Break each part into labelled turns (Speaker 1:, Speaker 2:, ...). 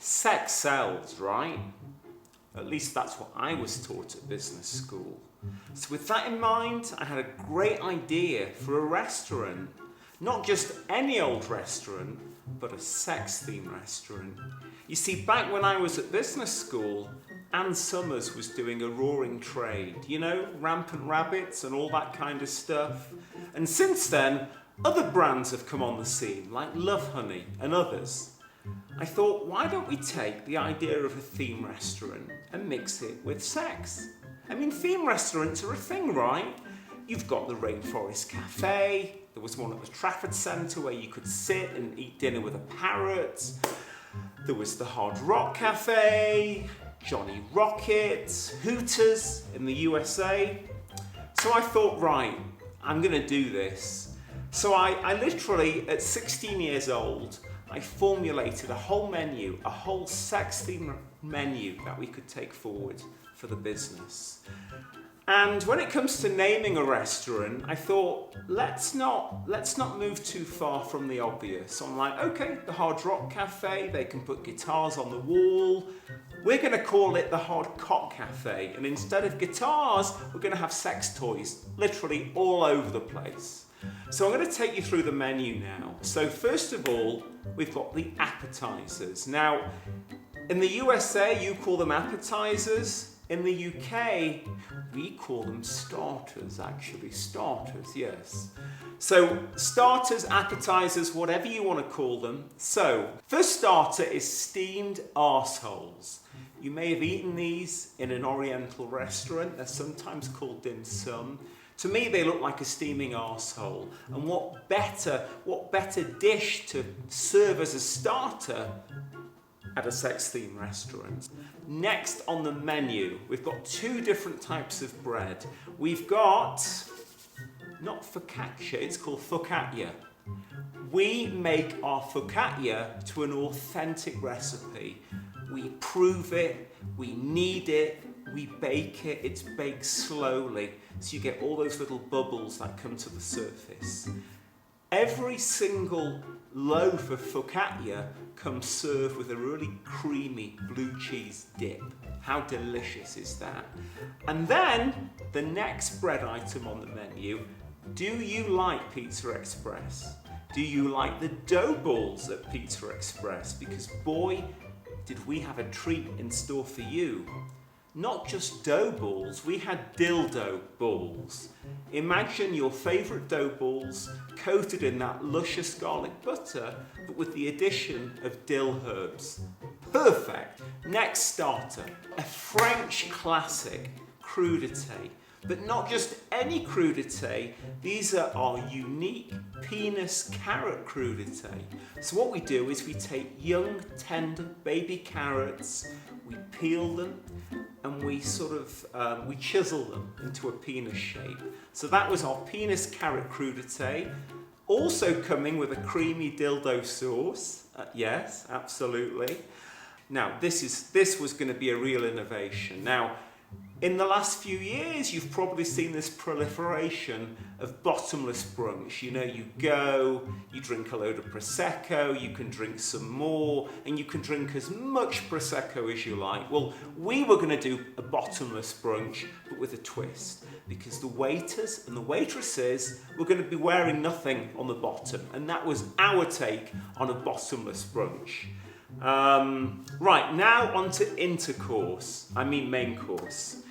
Speaker 1: Sex sells, right? At least that's what I was taught at business school. So with that in mind, I had a great idea for a restaurant. Not just any old restaurant, but a sex-themed restaurant. You see, back when I was at business school, Ann Summers was doing a roaring trade. You know, rampant rabbits and all that kind of stuff. And since then, other brands have come on the scene, like Lovehoney and others. I thought, why don't we take the idea of a theme restaurant and mix it with sex? I mean, theme restaurants are a thing, right? You've got the Rainforest Cafe. There was one at the Trafford Centre where you could sit and eat dinner with a parrot. There was the Hard Rock Cafe, Johnny Rockets, Hooters in the USA. So I thought, right, I'm going to do this. So I literally, at 16 years old, I formulated a whole menu, a whole sex-themed menu that we could take forward for the business. And when it comes to naming a restaurant, I thought, let's not move too far from the obvious. So I'm like, okay, the Hard Rock Cafe, they can put guitars on the wall. We're going to call it the Hard Cock Cafe. And instead of guitars, we're going to have sex toys, literally all over the place. So I'm going to take you through the menu now. So first of all, we've got the appetizers. Now, in the USA, you call them appetizers. In the UK, we call them starters, actually. Starters, yes. So, starters, appetizers, whatever you want to call them. So, first starter is steamed arseholes. You may have eaten these in an oriental restaurant. They're sometimes called dim sum. To me, they look like a steaming arsehole. And what better dish to serve as a starter at a sex-themed restaurant? Next on the menu, we've got two different types of bread. We've got, not focaccia, it's called focaccia. We make our focaccia to an authentic recipe. We prove it, we knead it, we bake it, it's baked slowly, so you get all those little bubbles that come to the surface. Every single loaf of focaccia comes served with a really creamy blue cheese dip. How delicious is that? And then, the next bread item on the menu, do you like Pizza Express? Do you like the dough balls at Pizza Express? Because boy, did we have a treat in store for you. Not just dough balls, we had Dill-Dough balls. Imagine your favourite dough balls coated in that luscious garlic butter, but with the addition of dill herbs. Perfect! Next starter, a French classic, crudite. But not just any crudite, these are our unique penis carrot crudite. So what we do is we take young, tender baby carrots, we peel them, and we we chisel them into a penis shape. So that was our penis carrot crudite. Also coming with a creamy Dill-Dough sauce. Yes, absolutely. Now, this was going to be a real innovation. Now, in the last few years, you've probably seen this proliferation of bottomless brunch. You know, you go, you drink a load of Prosecco, you can drink some more, and you can drink as much Prosecco as you like. Well, we were going to do a bottomless brunch, but with a twist, because the waiters and the waitresses were going to be wearing nothing on the bottom, and that was our take on a bottomless brunch. Right, now on to main course.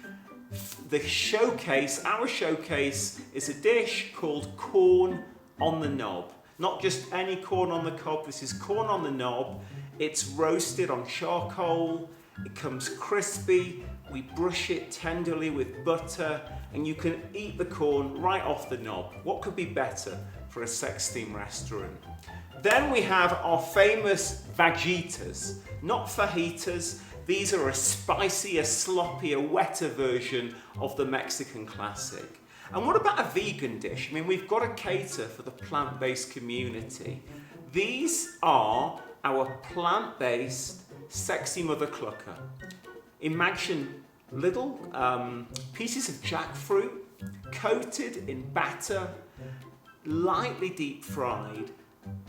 Speaker 1: Our showcase is a dish called corn on the knob. Not just any corn on the cob, this is corn on the knob. It's roasted on charcoal, it comes crispy, we brush it tenderly with butter, and you can eat the corn right off the knob. What could be better for a sex-themed restaurant? Then we have our famous fajitas, not fajitas. These are a spicier, sloppier, wetter version of the Mexican classic. And what about a vegan dish? I mean, we've got to cater for the plant-based community. These are our plant-based Sexy Mother Clucker. Imagine little pieces of jackfruit coated in batter, lightly deep fried,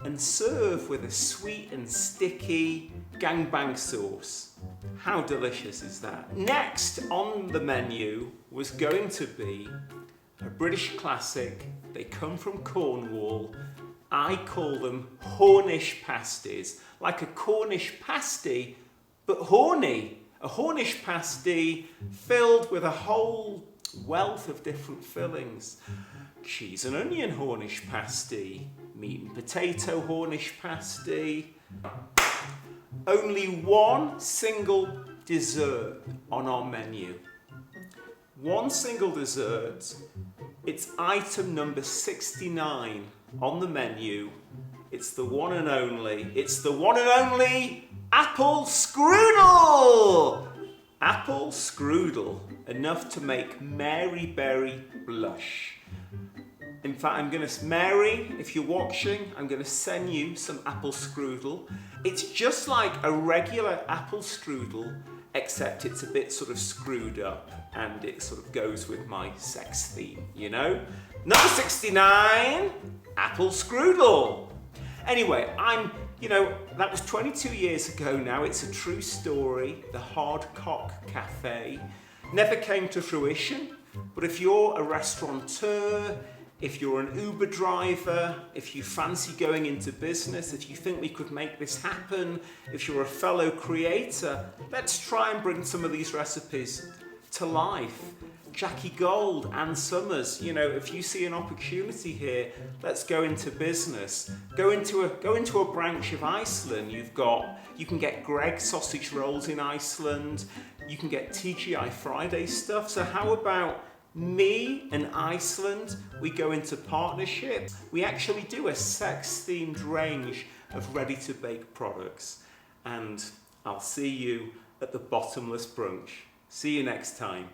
Speaker 1: and serve with a sweet and sticky gangbang sauce. How delicious is that? Next on the menu was going to be a British classic. They come from Cornwall. I call them Hornish pasties, like a Cornish pasty, but horny. A Hornish pasty filled with a whole wealth of different fillings. Cheese and onion Hornish pasty, meat and potato Hornish pasty. Only one single dessert on our menu. One single dessert. It's item number 69 on the menu. It's the one and only. It's the one and only apple Screwdel! Apple Screwdel, enough to make Mary Berry blush. In fact, Mary, if you're watching, I'm going to send you some apple Screwdel. It's just like a regular apple strudel, except it's a bit sort of screwed up and it sort of goes with my sex theme, you know? Number 69, apple Screwdel. Anyway, that was 22 years ago now. It's a true story. The Hard Cock Cafe never came to fruition, but if you're a restaurateur, if you're an Uber driver, if you fancy going into business, if you think we could make this happen, if you're a fellow creator, let's try and bring some of these recipes to life. Jackie Gold, Ann Summers, if you see an opportunity here, let's go into business. Go into a branch of Iceland. You can get Greg sausage rolls in Iceland. You can get TGI Friday stuff. So how about me and Iceland? We go into partnership. We actually do a sex-themed range of ready-to-bake products. And I'll see you at the Bottomless Brunch. See you next time.